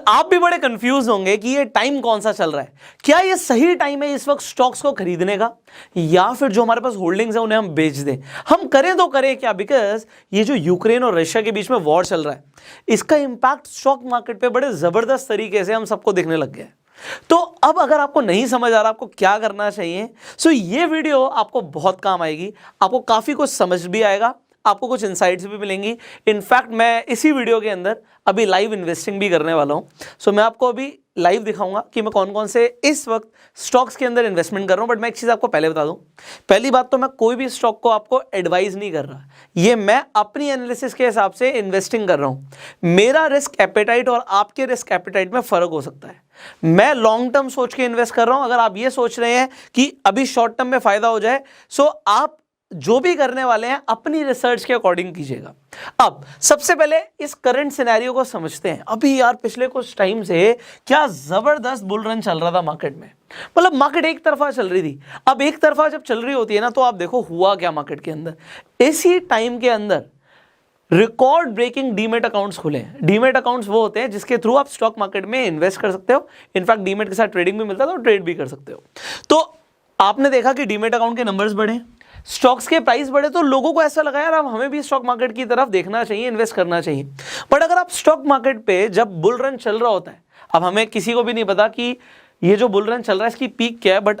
आप भी बड़े कंफ्यूज होंगे कि ये टाइम कौन सा चल रहा है, क्या ये सही टाइम है इस वक्त स्टॉक्स को खरीदने का, या फिर जो हमारे पास होल्डिंग्स है उन्हें हम बेच दें। हम करें तो करें क्या, बिकॉज ये जो यूक्रेन और रशिया के बीच में वॉर चल रहा है इसका इंपैक्ट स्टॉक मार्केट पे बड़े जबरदस्त तरीके से हम सबको दिखने लग गया है। तो अब अगर आपको नहीं समझ आ रहा आपको क्या करना चाहिए, सो ये वीडियो आपको बहुत काम आएगी, आपको काफी कुछ समझ भी आएगा, आपको कुछ इनसाइट्स भी मिलेंगी। इनफैक्ट मैं इसी वीडियो के अंदर अभी लाइव इन्वेस्टिंग भी करने वाला हूं। सो मैं आपको अभी लाइव दिखाऊंगा कि मैं कौन कौन से इस वक्त स्टॉक्स के अंदर इन्वेस्टमेंट कर रहा हूं। बट मैं एक चीज़ आपको पहले बता दूं, पहली बात तो मैं कोई भी स्टॉक को आपको एडवाइज नहीं कर रहा, ये मैं अपनी एनालिसिस के हिसाब से इन्वेस्टिंग कर रहा हूं। मेरा रिस्क एपेटाइट और आपके रिस्क एपेटाइट में फ़र्क हो सकता है। मैं लॉन्ग टर्म सोच के इन्वेस्ट कर रहा हूं। अगर आप ये सोच रहे हैं कि अभी शॉर्ट टर्म में फ़ायदा हो जाए, सो आप जो भी करने वाले हैं अपनी रिसर्च के अकॉर्डिंग कीजिएगा। अब सबसे पहले इस करंट सिनेरियो को समझते हैं। अभी यार पिछले कुछ टाइम से क्या जबरदस्त बुल रन चल रहा था मार्केट में, मतलब मार्केट एक तरफा चल रही थी। अब एक तरफा जब चल रही होती है ना, तो आप देखो हुआ क्या मार्केट के अंदर, इसी टाइम के अंदर रिकॉर्ड ब्रेकिंग डीमेट अकाउंट्स खुले हैं। डीमेट अकाउंट्स वो होते हैं जिसके थ्रू आप स्टॉक मार्केट में इन्वेस्ट कर सकते हो। इनफैक्ट डीमेट के साथ ट्रेडिंग भी मिलता है, तो ट्रेड भी कर सकते हो। तो आपने देखा कि डीमेट अकाउंट के नंबर्स बढ़े, स्टॉक्स के प्राइस बढ़े, तो लोगों को ऐसा लगा यार अब हमें भी स्टॉक मार्केट की तरफ देखना चाहिए, इन्वेस्ट करना चाहिए। बट अगर आप स्टॉक मार्केट पे जब बुल रन चल रहा होता है, अब हमें किसी को भी नहीं पता कि ये जो बुल रन चल रहा है इसकी पीक क्या है, बट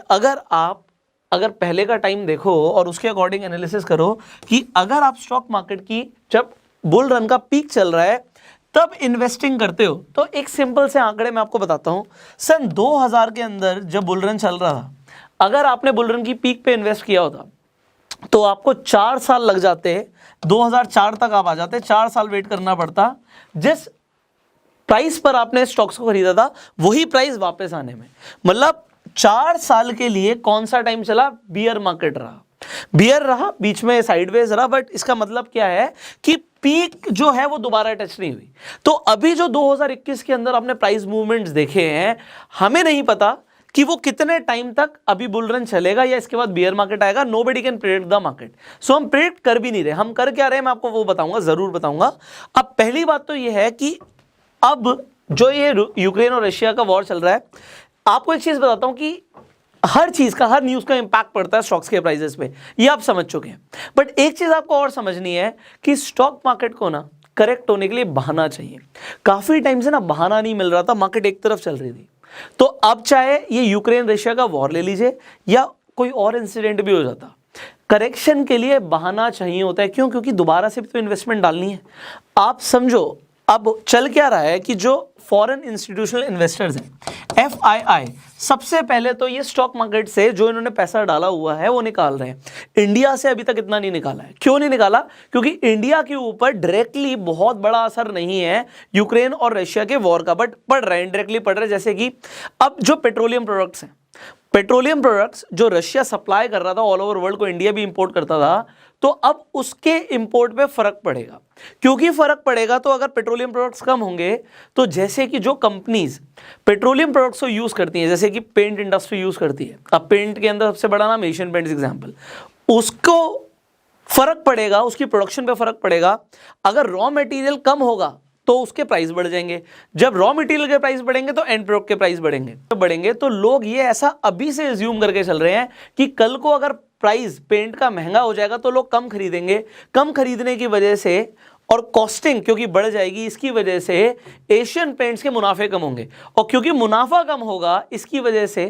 अगर पहले का टाइम देखो और उसके अकॉर्डिंग एनालिसिस करो कि अगर आप स्टॉक मार्केट की जब बुल रन का पीक चल रहा है तब इन्वेस्टिंग करते हो, तो एक सिंपल से आंकड़े मैं आपको बताता हूं। सन 2000 के अंदर जब बुल रन चल रहा था, अगर आपने बुल रन की पीक पे इन्वेस्ट किया होता तो आपको 4 साल लग जाते, 2004 तक आप आ जाते, 4 साल वेट करना पड़ता जिस प्राइस पर आपने स्टॉक्स को खरीदा था वही प्राइस वापस आने में। मतलब 4 साल के लिए कौन सा टाइम चला, बियर मार्केट रहा, बियर रहा, बीच में साइडवेज रहा। बट इसका मतलब क्या है कि पीक जो है वो दोबारा टच नहीं हुई। तो अभी जो 2021 के अंदर आपने प्राइस मूवमेंट्स देखे हैं, हमें नहीं पता कि वो कितने टाइम तक अभी बुल रन चलेगा या इसके बाद बियर मार्केट आएगा। Nobody can predict the market. So हम प्रेडिक्ट कर भी नहीं रहे। हम कर क्या रहे हैं मैं आपको वो बताऊंगा, जरूर बताऊंगा। अब पहली बात तो ये है कि अब जो ये यूक्रेन और रशिया का वॉर चल रहा है, आपको एक चीज बताता हूं कि हर चीज का, हर न्यूज का इंपैक्ट पड़ता है स्टॉक्स के प्राइसेस पे, ये आप समझ चुके हैं। बट एक चीज आपको और समझनी है कि स्टॉक मार्केट को ना करेक्ट होने के लिए बहाना चाहिए। काफी टाइम से ना बहाना नहीं मिल रहा था, मार्केट एक तरफ चल रही थी। तो अब चाहे ये यूक्रेन रशिया का वॉर ले लीजिए या कोई और इंसिडेंट भी हो जाता, करेक्शन के लिए बहाना चाहिए होता है। क्यों? क्योंकि दोबारा से भी तो इन्वेस्टमेंट डालनी है। आप समझो अब चल क्या रहा है कि जो फॉरेन इंस्टीट्यूशनल इन्वेस्टर्स हैं, FII, सबसे पहले तो ये स्टॉक मार्केट से जो इन्होंने पैसा डाला हुआ है वो निकाल रहे हैं। इंडिया से अभी तक इतना नहीं निकाला है। क्यों नहीं निकाला? क्योंकि इंडिया के ऊपर डायरेक्टली बहुत बड़ा असर नहीं है यूक्रेन और रशिया के वॉर का, बट पड़ रहा है, इनडायरेक्टली पड़ रहा है। जैसे कि अब जो पेट्रोलियम प्रोडक्ट्स हैं, पेट्रोलियम प्रोडक्ट्स जो रशिया सप्लाई कर रहा था ऑल ओवर वर्ल्ड को, इंडिया भी इंपोर्ट करता था, तो अब उसके इंपोर्ट पे फर्क पड़ेगा। क्योंकि फर्क पड़ेगा तो अगर पेट्रोलियम प्रोडक्ट्स कम होंगे, तो जैसे कि जो कंपनीज पेट्रोलियम प्रोडक्ट्स को यूज करती हैं, जैसे कि पेंट इंडस्ट्री यूज करती है, अब पेंट के अंदर सबसे बड़ा नाम एशियन पेंट्स एग्जांपल, उसको फर्क पड़ेगा, उसकी प्रोडक्शन पे फर्क पड़ेगा। अगर रॉ मटेरियल कम होगा तो उसके प्राइस बढ़ जाएंगे। जब रॉ मटेरियल के प्राइस बढ़ेंगे तो एंड प्रोडक्ट के प्राइस बढ़ेंगे। तो लोग ये ऐसा अभी से अज्यूम करके चल रहे हैं कि कल को अगर प्राइस पेंट का महंगा हो जाएगा तो लोग कम खरीदेंगे। कम खरीदने की वजह से और कॉस्टिंग क्योंकि बढ़ जाएगी, इसकी वजह से एशियन पेंट्स के मुनाफे कम होंगे, और क्योंकि मुनाफा कम होगा इसकी वजह से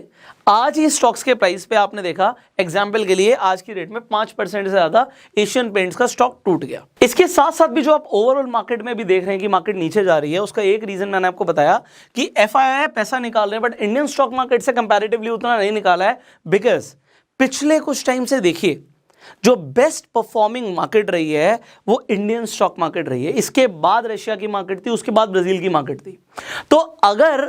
आज ही स्टॉक्स के प्राइस पे आपने देखा, एग्जांपल के लिए आज की रेट में 5% से ज्यादा एशियन पेंट्स का स्टॉक टूट गया। इसके साथ साथ भी जो आप ओवरऑल मार्केट में भी देख रहे हैं कि मार्केट नीचे जा रही है, उसका एक रीजन मैंने आपको बताया कि FII पैसा निकाल रहे हैं, बट इंडियन स्टॉक मार्केट से कंपैरेटिवली उतना नहीं निकाला है। बिकॉज पिछले कुछ टाइम से देखिए जो बेस्ट परफॉर्मिंग मार्केट रही है वो इंडियन स्टॉक मार्केट रही है। इसके बाद रशिया की मार्केट थी, उसके बाद ब्राजील की मार्केट थी। तो अगर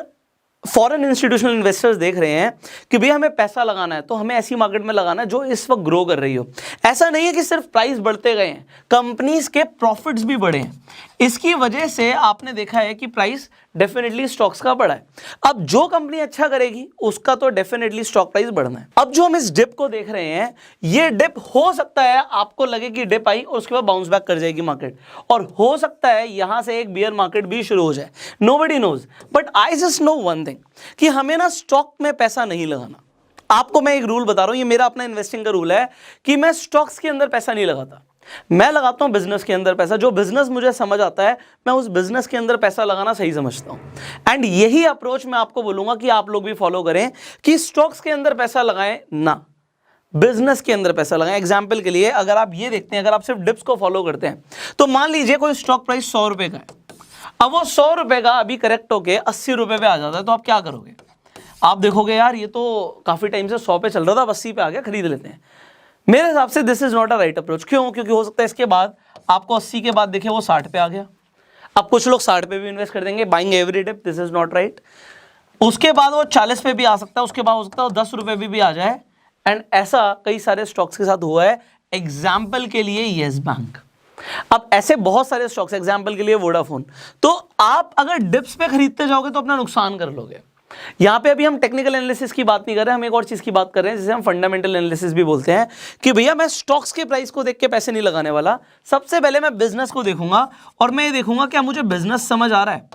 फॉरेन इंस्टीट्यूशनल इन्वेस्टर्स देख रहे हैं कि भैया हमें पैसा लगाना है, तो हमें ऐसी मार्केट में लगाना है जो इस वक्त ग्रो कर रही हो। ऐसा नहीं है कि सिर्फ प्राइस बढ़ते गए हैं, कंपनीज के प्रॉफिट्स भी बढ़े हैं। इसकी वजह से आपने देखा है कि प्राइस डेफिनेटली स्टॉक्स का बढ़ा है। अब जो कंपनी अच्छा करेगी उसका तो डेफिनेटली स्टॉक प्राइस बढ़ना है। अब जो हम इस डिप को देख रहे हैं, ये डिप हो सकता है आपको लगे कि डिप आई और उसके बाद बाउंस बैक कर जाएगी मार्केट, और हो सकता है यहां से एक बियर मार्केट भी शुरू हो जाए। Nobody knows, but I just know one thing कि हमें ना स्टॉक में पैसा नहीं लगाना। आपको मैं एक रूल बता रहा हूं, ये मेरा अपना इन्वेस्टिंग का रूल है कि मैं स्टॉक्स के अंदर पैसा नहीं लगाता, मैं लगाता हूं बिजनेस के अंदर पैसा। जो बिजनेस मुझे समझ आता है मैं उस बिजनेस के अंदर पैसा लगाना सही समझता हूं। एंड यही अप्रोच मैं आपको बोलूंगा कि आप लोग भी फॉलो करें कि स्टॉक्स के अंदर पैसा लगाएं ना, बिजनेस के अंदर पैसा लगाएं। एग्जांपल के लिए अगर आप ये देखते हैं, अगर आप सिर्फ डिप्स को फॉलो करते हैं, तो मान लीजिए कोई स्टॉक प्राइस 100 रुपए का है, अब वो 100 रुपए का अभी करेक्ट होके 80 रुपए पे आ जाता है, तो आप क्या करोगे? आप देखोगे यार ये तो काफी टाइम से 100 पे चल रहा था, 80 पे आ गया, खरीद लेते हैं। मेरे हिसाब से this is not a right approach. क्यों? क्योंकि हो सकता है इसके बाद आपको 80 के बाद देखिए वो 60 पे आ गया। अब कुछ लोग 60 पे भी इन्वेस्ट कर देंगे, buying every dip, this is not right. उसके बाद वो 40 पे भी आ सकता है, उसके बाद हो सकता है 10 रुपए भी आ जाए। एंड ऐसा कई सारे स्टॉक्स के साथ हुआ है। एग्जाम्पल के लिए येस बैंक, अब ऐसे बहुत सारे स्टॉक्स, एग्जाम्पल के लिए वोडाफोन। तो आप अगर डिप्स पे खरीदते जाओगे तो अपना नुकसान कर लोगे। यहां पे अभी हम टेक्निकल एनालिसिस की बात नहीं कर रहे, हम एक और चीज की बात कर रहे हैं जिसे हम फंडामेंटल एनालिसिस भी बोलते हैं, कि भैया मैं स्टॉक्स के प्राइस को देख के पैसे नहीं लगाने वाला। सबसे पहले मैं बिजनेस को देखूंगा और मैं ये देखूंगा क्या मुझे बिजनेस समझ आ रहा है।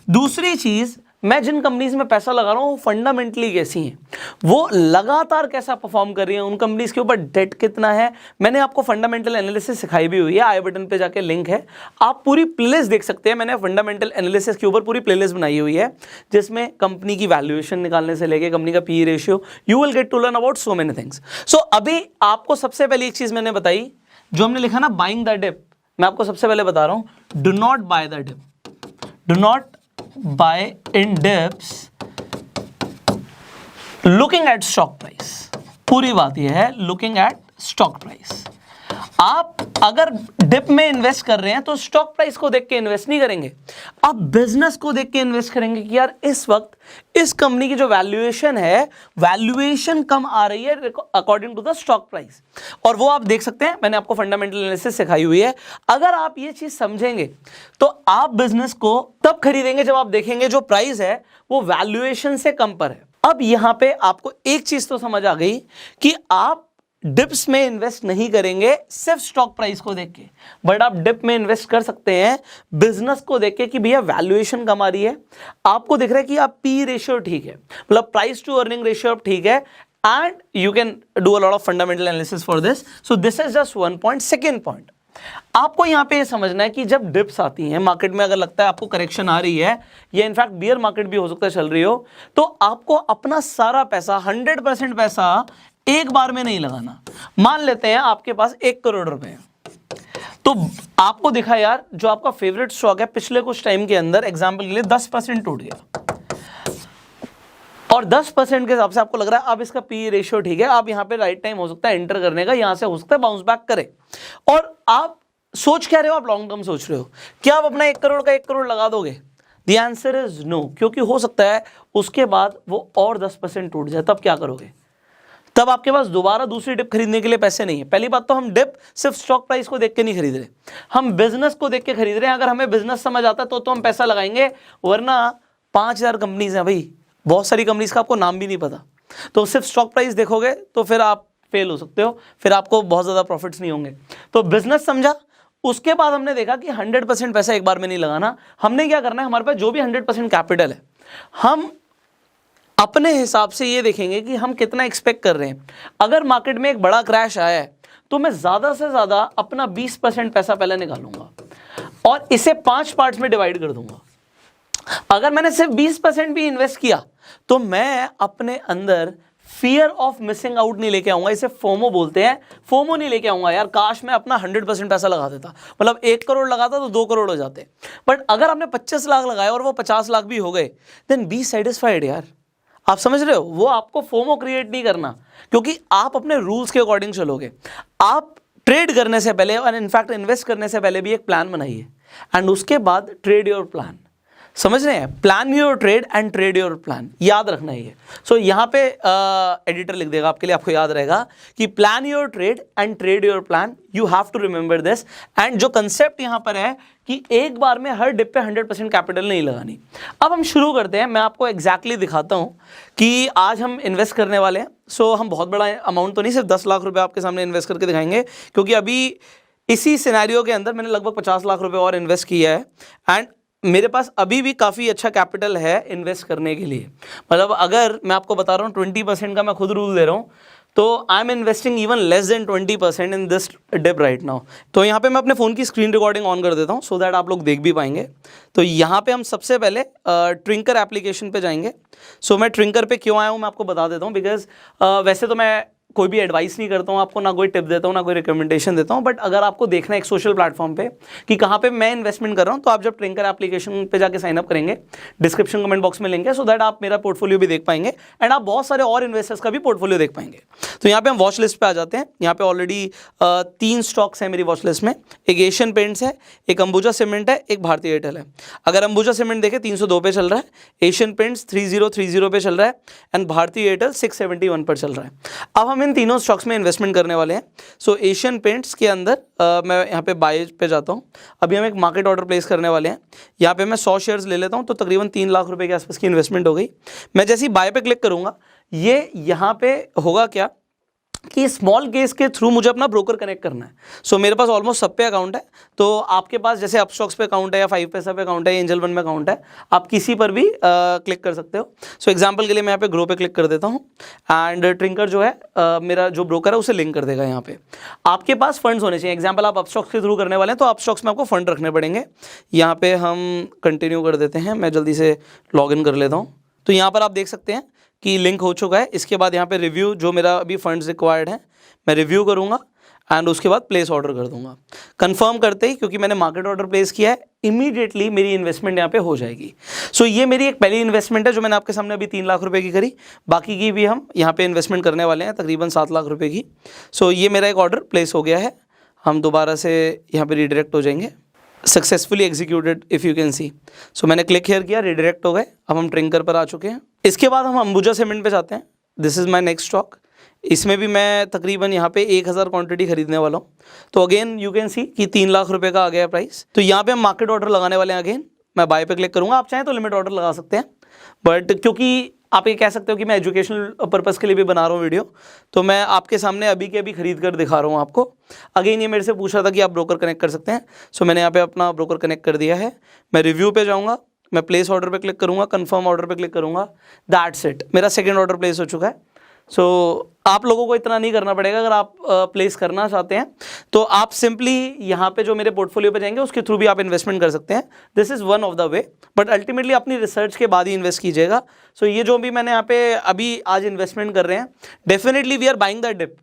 दूसरी चीज, मैं जिन कंपनीज में पैसा लगा रहा हूं वो फंडामेंटली कैसी हैं, वो लगातार कैसा परफॉर्म कर रही हैं, उन कंपनीज के ऊपर डेट कितना है। मैंने आपको फंडामेंटल एनालिसिस सिखाई भी हुई है, आई बटन पे जाके लिंक है, आप पूरी प्लेलिस्ट देख सकते हैं। मैंने फंडामेंटल एनालिसिस के ऊपर पूरी प्लेलिस्ट बनाई हुई है जिसमें कंपनी की वैल्यूएशन निकालने से लेके कंपनी का P ratio, you will get to learn about so many things. So अभी आपको सबसे पहले एक चीज मैंने बताई, जो हमने लिखा ना बाइंग द डिप, मैं आपको सबसे पहले बता रहा हूं, do not buy the dip, do not buy in dips looking at stock price। पूरी बात यह है looking at stock price। आप अगर डिप में इन्वेस्ट कर रहे हैं तो स्टॉक प्राइस को देख के इन्वेस्ट नहीं करेंगे, आप बिजनेस को देख के इन्वेस्ट करेंगे कि यार इस वक्त इस कंपनी की जो वैल्यूएशन है, वैल्यूएशन कम आ रही है according to the stock price, और वो आप देख सकते हैं। मैंने आपको फंडामेंटल एनालिसिस सिखाई हुई है। अगर आप ये चीज समझेंगे तो आप बिजनेस को तब खरीदेंगे जब आप देखेंगे जो प्राइस है वो वैल्यूएशन से कम पर है। अब यहां पे आपको एक चीज तो समझ आ गई कि आप डिप्स में इन्वेस्ट नहीं करेंगे सिर्फ स्टॉक प्राइस को देख के, बट आप डिप में इन्वेस्ट कर सकते हैं बिजनेस को देख के कि भैया वैल्यूएशन कम आ रही है, आपको दिख रहा है कि आप पी रेशियो ठीक है, मतलब प्राइस टू अर्निंग रेशियो ठीक है, and you can do a lot of fundamental analysis for this. So this is just one point. Second point, आपको यहां पे समझना है कि जब डिप्स आती हैं मार्केट में, अगर लगता है आपको करेक्शन आ रही है या इनफैक्ट बियर मार्केट भी हो सकता है चल रही हो, तो आपको अपना सारा पैसा 100% पैसा एक बार में नहीं लगाना। मान लेते हैं आपके पास 1 करोड़ रुपए है, तो आपको दिखा यार जो आपका फेवरेट स्टॉक है पिछले कुछ टाइम के अंदर एग्जांपल के लिए 10% टूट गया, और 10% के हिसाब से आपको लग रहा है अब इसका पी रेशियो ठीक है, आप यहां पे राइट टाइम हो सकता है एंटर करने का, यहां से हो सकता है बाउंस बैक करे, और आप सोच क्या रहे हो, आप लॉन्ग टर्म सोच रहे हो, क्या आप अपना 1 करोड़ का 1 करोड़ लगा दोगे? द आंसर इज नो, क्योंकि हो सकता है उसके बाद वो और 10% टूट जाए, तब क्या करोगे? तब आपके पास दोबारा दूसरी डिप खरीदने के लिए पैसे नहीं है। पहली बात तो हम डिप सिर्फ स्टॉक प्राइस को देख के नहीं खरीद रहे, हम बिजनेस को देख के खरीद रहे हैं। अगर हमें बिजनेस समझ आता है तो हम पैसा लगाएंगे, वरना 5000 कंपनीज हैं भाई, बहुत सारी कंपनीज का आपको नाम भी नहीं पता, तो सिर्फ स्टॉक प्राइस देखोगे तो फिर आप फेल हो सकते हो, फिर आपको बहुत ज़्यादा प्रॉफिट्स नहीं होंगे। तो बिजनेस समझा, उसके बाद हमने देखा कि 100% पैसा एक बार में नहीं लगाना। हमने क्या करना है, हमारे पास जो भी 100% कैपिटल है, हम अपने हिसाब से ये देखेंगे कि हम कितना एक्सपेक्ट कर रहे हैं। अगर मार्केट में एक बड़ा क्रैश आया है तो मैं ज़्यादा से ज़्यादा अपना 20% पैसा पहले निकालूंगा और इसे 5 पार्ट्स में डिवाइड कर दूंगा। अगर मैंने सिर्फ 20% भी इन्वेस्ट किया तो मैं अपने अंदर फियर ऑफ मिसिंग आउट नहीं लेके आऊंगा, इसे फोमो बोलते हैं, फोमो नहीं लेके आऊंगा। यार काश मैं अपना 100% पैसा लगा देता, मतलब 1 करोड़ लगाता तो 2 करोड़ हो जाते, बट अगर आपने 25 लाख लगाया और वो 50 लाख भी हो गए, देन बी सेटिस्फाइड यार। आप समझ रहे हो, वो आपको फोमो क्रिएट नहीं करना, क्योंकि आप अपने रूल्स के अकॉर्डिंग चलोगे। आप ट्रेड करने से पहले और इनफैक्ट इन्वेस्ट करने से पहले भी एक प्लान बनाइए, एंड उसके बाद ट्रेड योर प्लान। समझ रहे हैं? Plan your trade and trade your plan, याद रखना है ये। सो यहाँ पे एडिटर लिख देगा आपके लिए, आपको याद रहेगा कि plan your trade and trade your plan, you have to remember this. And जो कंसेप्ट यहाँ पर है कि एक बार में हर डिप पे 100% कैपिटल नहीं लगानी। अब हम शुरू करते हैं, मैं आपको एग्जैक्टली दिखाता हूँ कि आज हम इन्वेस्ट करने वाले हैं। सो हम बहुत बड़ा अमाउंट तो नहीं, सिर्फ 10 लाख रुपये आपके सामने इन्वेस्ट करके दिखाएंगे, क्योंकि अभी इसी सिनेरियो के अंदर मैंने लगभग 50 लाख रुपए और इन्वेस्ट किया है एंड मेरे पास अभी भी काफ़ी अच्छा कैपिटल है इन्वेस्ट करने के लिए। मतलब अगर मैं आपको बता रहा हूँ 20% का मैं खुद रूल दे रहा हूँ, तो I am investing even less than 20% in this dip right now. तो यहाँ पे मैं अपने फ़ोन की स्क्रीन रिकॉर्डिंग ऑन कर देता हूँ सो दैट आप लोग देख भी पाएंगे। तो यहाँ पे हम सबसे पहले ट्रिंकर एप्लीकेशन पे जाएंगे। सो मैं ट्रिंकर पे क्यों आया हूँ मैं आपको बता देता हूँ, बिकॉज वैसे तो मैं कोई भी एडवाइस नहीं करता हूँ आपको, ना कोई टिप देता हूँ, ना कोई रिकमेंडेशन देता हूँ, बट अगर आपको देखना है एक सोशल प्लेटफॉर्म पे कि कहाँ पे मैं इन्वेस्टमेंट कर रहा हूँ, तो आप जब ट्रिंकर एप्लीकेशन पे जाके साइन अप करेंगे, डिस्क्रिप्शन कमेंट बॉक्स में लिंक है, सो दैट आप मेरा पोर्टफोलियो भी देख पाएंगे एंड आप बहुत सारे और इन्वेस्टर्स का भी पोर्टफोलियो देख पाएंगे। तो यहाँ पे हम वॉच लिस्ट पे आ जाते हैं। यहाँ पे ऑलरेडी 3 स्टॉक्स हैं मेरी वॉच लिस्ट में, एक एशियन पेंट्स है, एक अंबुजा सीमेंट है, एक भारतीय एयरटेल है। अगर अंबुजा सीमेंट देखें 302 पे चल रहा है, एशियन पेंट्स 3030 पे चल रहा है एंड भारतीय एयरटेल 671 पर चल रहा है। अब हम इन तीनों स्टॉक्स में इन्वेस्टमेंट करने वाले हैं। सो एशियन पेंट्स के अंदर मैं यहाँ पे बाय पे जाता हूँ। अभी हम एक मार्केट ऑर्डर प्लेस करने वाले हैं। यहाँ पे मैं 100 शेयर्स ले लेता हूँ, तो तकरीबन 3 लाख रुपए के आसपास की इन्वेस्टमेंट हो गई। मैं जैसे ही बाय पे क्लिक करूँगा, ये यहाँ पे होगा क्या कि स्मॉल केस के थ्रू मुझे अपना ब्रोकर कनेक्ट करना है। सो मेरे पास ऑलमोस्ट सब पे अकाउंट है, तो आपके पास जैसे अपस्टॉक्स पे अकाउंट है या 5 पैसा पे अकाउंट है या एंजल वन में अकाउंट है, आप किसी पर भी क्लिक कर सकते हो। सो एग्जांपल के लिए मैं यहाँ पे ग्रो पे क्लिक कर देता हूँ एंड ट्रिंकर जो है मेरा जो ब्रोकर है उसे लिंक कर देगा। यहाँ पे आपके पास फंड्स होने चाहिए। एग्जाम्पल आप अपस्टॉक्स के थ्रू करने वाले हैं, तो अपस्टॉक्स में आपको फंड रखने पड़ेंगे। यहाँ पे हम कंटिन्यू कर देते हैं, मैं जल्दी से लॉग इन कर लेता हूँ। तो यहाँ पर आप देख सकते हैं कि लिंक हो चुका है। इसके बाद यहाँ पे रिव्यू, जो मेरा अभी फंड्स रिक्वायर्ड हैं, मैं रिव्यू करूँगा एंड उसके बाद प्लेस ऑर्डर कर दूंगा। कंफर्म करते ही, क्योंकि मैंने मार्केट ऑर्डर प्लेस किया है, इमीडिएटली मेरी इन्वेस्टमेंट यहाँ पे हो जाएगी। सो ये मेरी एक पहली इन्वेस्टमेंट है जो मैंने आपके सामने अभी 3 लाख रुपए की करी। बाकी की भी हम यहाँ पे इन्वेस्टमेंट करने वाले हैं, तकरीबन 7 लाख रुपए की। सो ये मेरा एक ऑर्डर प्लेस हो गया है। हम दोबारा से यहाँ पे रिडायरेक्ट हो जाएंगे। Successfully executed if you can see. So मैंने क्लिक हियर किया, रिडायरेक्ट हो गए। अब हम ट्रिंकर पर आ चुके हैं। इसके बाद हम अंबुजा सीमेंट पे जाते हैं। This is my next stock. इसमें भी मैं तकरीबन यहाँ पे 1000 क्वांटिटी खरीदने वाला हूँ। तो अगेन यू कैन सी कि 3 लाख रुपए का आ गया प्राइस। तो यहाँ पे हम मार्केट ऑर्डर लगाने वाले हैं। अगेन मैं बाय पे क्लिक करूँगा। आप चाहें तो लिमिट ऑर्डर लगा सकते हैं, बट क्योंकि आप ये कह सकते हो कि मैं एजुकेशनल पर्पज़ के लिए भी बना रहा हूँ वीडियो, तो मैं आपके सामने अभी के अभी खरीद कर दिखा रहा हूँ आपको। अगेन ये मेरे से पूछ रहा था कि आप ब्रोकर कनेक्ट कर सकते हैं। सो मैंने यहाँ पे अपना ब्रोकर कनेक्ट कर दिया है। मैं रिव्यू पे जाऊँगा, मैं प्लेस ऑर्डर पे क्लिक करूँगा, कंफर्म ऑर्डर पे क्लिक करूँगा। दैट्स इट, मेरा सेकंड ऑर्डर प्लेस हो चुका है। सो आप लोगों को इतना नहीं करना पड़ेगा। अगर आप प्लेस करना चाहते हैं तो आप सिंपली यहाँ पे जो मेरे पोर्टफोलियो पे जाएंगे उसके थ्रू भी आप इन्वेस्टमेंट कर सकते हैं। This is one of the way, but ultimately अपनी रिसर्च के बाद ही इन्वेस्ट कीजिएगा। सो ये जो भी मैंने यहाँ पे अभी आज इन्वेस्टमेंट कर रहे हैं, definitely we are buying the dip,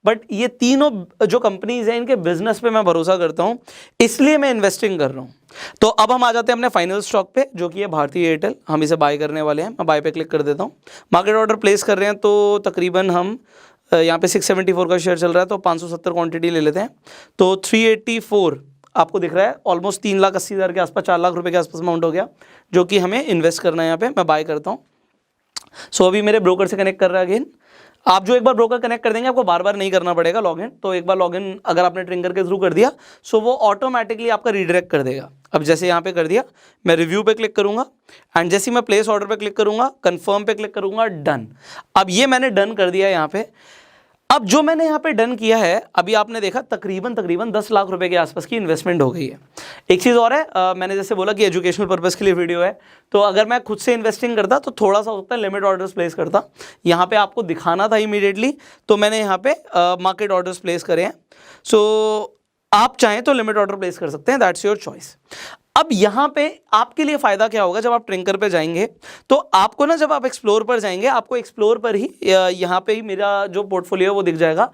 but ये तीनों जो कंपनीज हैं इनके बिजनेस पे मैं भरोसा करता हूँ, इसलिए मैं इन्वेस्टिंग कर रहा हूँ। तो अब हम आ जाते हैं अपने फाइनल स्टॉक पे, जो कि है भारतीय एयरटेल। हम इसे बाय करने वाले हैं। मैं बाय पे क्लिक कर देता हूँ। मार्केट ऑर्डर प्लेस कर रहे हैं, तो तकरीबन हम यहाँ पे 674 का शेयर चल रहा है, तो 570 क्वांटिटी ले लेते हैं। तो 384 आपको दिख रहा है, ऑलमोस्ट 3,80,000 के आसपास, 4 लाख रुपए के आसपास अमाउंट हो गया, जो कि हमें इन्वेस्ट करना है। यहाँ पे मैं बाय करता हूँ। सो अभी मेरे ब्रोकर से कनेक्ट कर रहा है। अगेन आप जो एक बार ब्रोकर कनेक्ट कर देंगे, आपको बार बार नहीं करना पड़ेगा लॉगिन। तो एक बार लॉगिन अगर आपने ट्रिंकर के थ्रू कर दिया, सो वो ऑटोमेटिकली आपका रीडायरेक्ट कर देगा। अब जैसे यहाँ पे कर दिया, मैं रिव्यू पे क्लिक करूँगा एंड जैसे ही मैं प्लेस ऑर्डर पे क्लिक करूँगा, कंफर्म पे क्लिक करूँगा, डन। अब ये मैंने डन कर दिया यहाँ पे। अब जो मैंने यहाँ पे डन किया है, अभी आपने देखा तकरीबन 10 लाख रुपए के आसपास की इन्वेस्टमेंट हो गई है। एक चीज़ और है, मैंने जैसे बोला कि एजुकेशनल पर्पज़ के लिए वीडियो है, तो अगर मैं खुद से इन्वेस्टिंग करता तो थोड़ा सा होता है लिमिट ऑर्डर्स प्लेस करता। यहाँ पे आपको दिखाना था इमीडिएटली, तो मैंने यहाँ पे मार्केट ऑर्डर्स प्लेस करे हैं। सो आप चाहें तो लिमिट ऑर्डर प्लेस कर सकते हैं, दैट्स योर चॉइस। अब यहाँ पे आपके लिए फ़ायदा क्या होगा, जब आप ट्रिंकर पे जाएंगे तो आपको ना, जब आप एक्सप्लोर पर जाएंगे, आपको एक्सप्लोर पर ही यहाँ पे ही मेरा जो पोर्टफोलियो वो दिख जाएगा।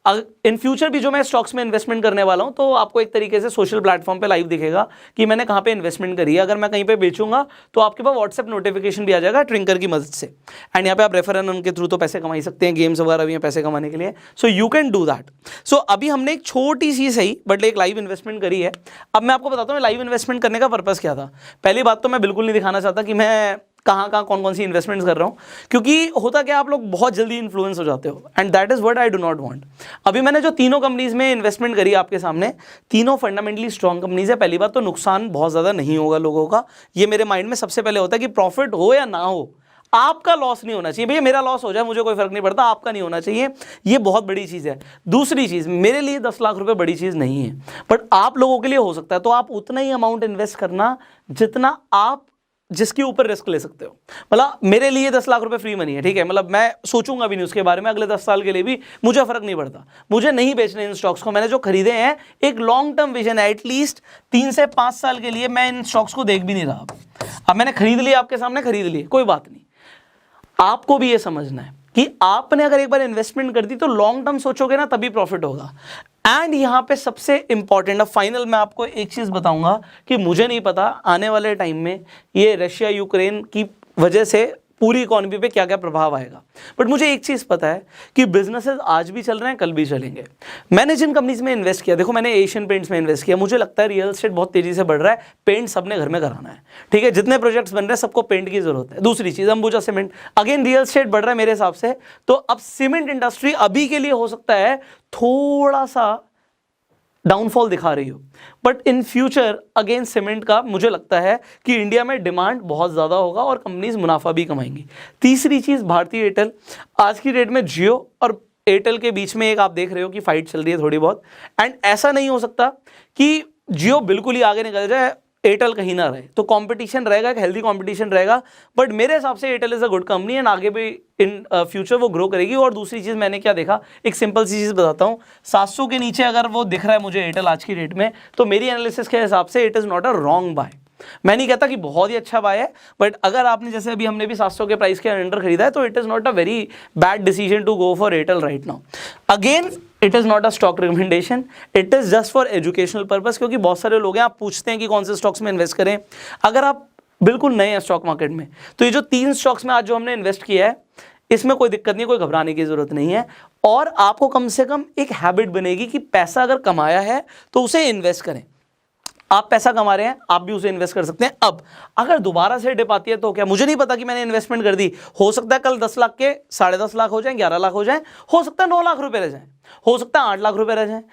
इन फ्यूचर भी जो मैं स्टॉक्स में इन्वेस्टमेंट करने वाला हूं तो आपको एक तरीके से सोशल प्लेटफॉर्म पे लाइव दिखेगा कि मैंने कहां पे इन्वेस्टमेंट करी है। अगर मैं कहीं पे बेचूंगा तो आपके पास व्हाट्सएप नोटिफिकेशन भी आ जाएगा ट्रिंकर की मदद से। एंड यहाँ पे आप रेफर एंड के थ्रू तो पैसे कमा ही सकते हैं, गेम्स वगैरह भी हैं पैसे कमाने के लिए, so you can do that. So अभी हमने एक छोटी सी सही बट एक लाइव इन्वेस्टमेंट करी है। अब मैं आपको बताता हूँ लाइव इन्वेस्टमेंट करने का पर्पस क्या था। पहली बात तो मैं बिल्कुल नहीं दिखाना चाहता कि मैं कहाँ कौन कौन सी इन्वेस्टमेंट्स कर रहा हूँ, क्योंकि होता क्या आप लोग बहुत जल्दी इन्फ्लुएंस हो जाते हो and that is what I do not want. अभी मैंने जो तीनों कंपनीज में इन्वेस्टमेंट करी आपके सामने, तीनों फंडामेंटली स्ट्रॉन्ग कंपनीज है। पहली बात तो नुकसान बहुत ज़्यादा नहीं होगा लोगों का, ये मेरे माइंड में सबसे पहले होता है कि प्रॉफिट हो या ना हो, आपका लॉस नहीं होना चाहिए। भैया मेरा लॉस हो जाए मुझे कोई फर्क नहीं पड़ता, आपका नहीं होना चाहिए, ये बहुत बड़ी चीज़ है। दूसरी चीज़, मेरे लिए 10 लाख रुपए बड़ी चीज़ नहीं है, बट आप लोगों के लिए हो सकता है, तो आप उतना ही अमाउंट इन्वेस्ट करना जितना आप जिसके ऊपर रिस्क ले सकते हो। मतलब मेरे लिए 10 लाख रुपए फ्री मनी है, ठीक है, मतलब मैं सोचूंगा भी नहीं उसके बारे में, अगले 10 साल के लिए भी मुझे फर्क नहीं पड़ता, मुझे नहीं बेचने इन स्टॉक्स को। मैंने जो खरीदे हैं एक लॉन्ग टर्म विजन है, एटलीस्ट 3 से 5 साल के लिए मैं इन स्टॉक्स को देख भी नहीं रहा। अब मैंने खरीद लिया, आपके सामने खरीद लिए, कोई बात नहीं। आपको भी ये समझना है कि आपने अगर एक बार इन्वेस्टमेंट कर दी तो लॉन्ग टर्म सोचोगे ना तभी प्रॉफिट होगा। एंड यहां पे सबसे इंपॉर्टेंट, अब फाइनल मैं आपको एक चीज बताऊंगा कि मुझे नहीं पता आने वाले टाइम में ये रशिया यूक्रेन की वजह से पूरी इकोनॉमी पे क्या क्या प्रभाव आएगा, बट मुझे एक चीज़ पता है कि बिजनेसेस आज भी चल रहे हैं, कल भी चलेंगे। मैंने जिन कंपनीज में इन्वेस्ट किया, देखो मैंने एशियन पेंट्स में इन्वेस्ट किया, मुझे लगता है रियल एस्टेट बहुत तेजी से बढ़ रहा है, पेंट सबने घर में कराना है, ठीक है, जितने प्रोजेक्ट्स बन रहे हैं सबको पेंट की जरूरत है। दूसरी चीज़ Ambuja cement, again real estate बढ़ रहा है मेरे हिसाब से, तो अब सीमेंट इंडस्ट्री अभी के लिए हो सकता है थोड़ा सा डाउनफॉल दिखा रही हो, but in future again cement का मुझे लगता है कि इंडिया में डिमांड बहुत ज़्यादा होगा और कंपनीज मुनाफा भी कमाएंगी। तीसरी चीज़ भारतीय एयरटेल, आज की डेट में जियो और एयरटेल के बीच में एक आप देख रहे हो कि फाइट चल रही है थोड़ी बहुत, एंड ऐसा नहीं हो सकता कि जियो बिल्कुल ही आगे निकल जाए, एयरटेल कहीं ना रहे, तो कंपटीशन रहेगा, एक हेल्दी कंपटीशन रहेगा। बट मेरे हिसाब से Airtel is a good company and आगे भी इन फ्यूचर वो ग्रो करेगी। और दूसरी चीज़ मैंने क्या देखा, एक सिंपल सी चीज़ बताता हूँ, 700 के नीचे अगर वो दिख रहा है मुझे एयरटेल आज की डेट में, तो मेरी एनालिसिस के हिसाब से it is not a wrong by. मैं नहीं कहता कि बहुत ही अच्छा बाय है, बट अगर आपने जैसे अभी हमने भी 700 के प्राइस के अंडर खरीदा है तो it is not a very bad decision to go for Airtel right now. Again it is not a stock recommendation, it is just for educational purpose, क्योंकि बहुत सारे लोग हैं आप पूछते हैं कि कौन से स्टॉक्स में इन्वेस्ट करें। अगर आप बिल्कुल नए हैं स्टॉक मार्केट में, तो ये जो 3 स्टॉक्स में आज जो हमने इन्वेस्ट किया है इसमें कोई दिक्कत नहीं, कोई घबराने की जरूरत नहीं है, और आपको कम से कम एक हैबिट बनेगी कि पैसा अगर कमाया है तो उसे इन्वेस्ट करें। आप पैसा कमा रहे हैं, आप भी उसे इन्वेस्ट कर सकते हैं। अब अगर दोबारा से डिप आती है तो क्या, मुझे नहीं पता कि मैंने इन्वेस्टमेंट कर दी, हो सकता है कल 10 लाख के 10.5 लाख हो जाए, 11 लाख हो जाए, हो सकता है 9 लाख रुपए रह जाए, हो सकता है 8 लाख रुपए रह जाए।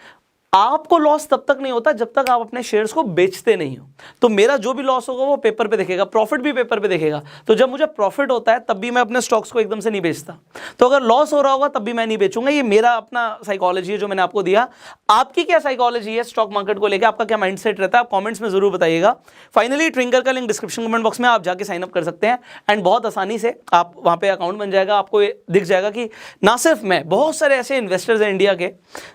आपको लॉस तब तक नहीं होता जब तक आप अपने शेयर्स को बेचते नहीं हो। तो मेरा जो भी लॉस होगा वो पेपर पे दिखेगा, प्रॉफिट भी पेपर पे दिखेगा। तो जब मुझे प्रॉफिट होता है तब भी मैं अपने स्टॉक्स को एकदम से नहीं बेचता, तो अगर लॉस हो रहा होगा तब भी मैं नहीं बेचूंगा। ये मेरा अपना साइकोलॉजी है जो मैंने आपको दिया। आपकी क्या साइकोलॉजी है स्टॉक मार्केट को लेकर, आपका क्या माइंडसेट रहता है, आप कमेंट्स में जरूर बताइएगा। फाइनली ट्रिंकर का लिंक डिस्क्रिप्शन कमेंट बॉक्स में, आप जाके साइन अप कर सकते हैं एंड बहुत आसानी से आप वहाँ पे अकाउंट बन जाएगा। आपको दिख जाएगा कि ना सिर्फ मैं, बहुत सारे ऐसे इन्वेस्टर्स हैं इंडिया के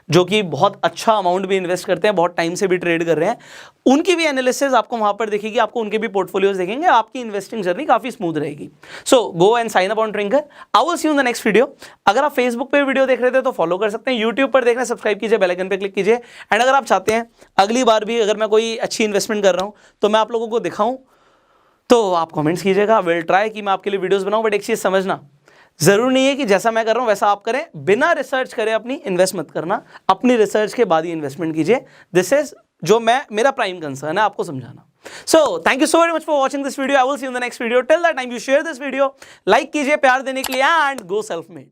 जो कि बहुत अच्छा अमाउंट भी इन्वेस्ट करते हैं, बहुत टाइम से भी ट्रेड कर रहे हैं, उनकी भी एनालिसिस आपको वहां पर दिखेगी, आपको उनके भी पोर्टफोलियोज देखेंगे, आपकी इन्वेस्टिंग जर्नी काफी स्मूथ रहेगी। So go and sign up on Trinkerr. I will see you in the next video. अगर आप फेसबुक पे वीडियो देख रहे थे तो फॉलो कर सकते हैं, यूट्यूब पर देख रहे हैं सब्सक्राइब कीजिए, बेल आइकन पे क्लिक कीजिए। एंड अगर आप चाहते हैं अगली बार भी अगर मैं कोई अच्छी इन्वेस्टमेंट कर रहा हूं तो मैं आप लोगों को दिखाऊं, तो आप कमेंट्स कीजिएगा, विल ट्राई कि मैं आपके लिए वीडियोस बनाऊं। बट एक चीज समझना, जरूर नहीं है कि जैसा मैं कर रहा हूं वैसा आप करें, बिना रिसर्च करें अपनी इन्वेस्ट मत करना, अपनी रिसर्च के बाद ही इन्वेस्टमेंट कीजिए। दिस इज जो मेरा प्राइम कंसर्न है आपको समझाना। So thank you so very much for watching this video. I will see you in the next video. Till that time you share this video, like कीजिए प्यार देने के लिए, एंड गो सेल्फ मेड।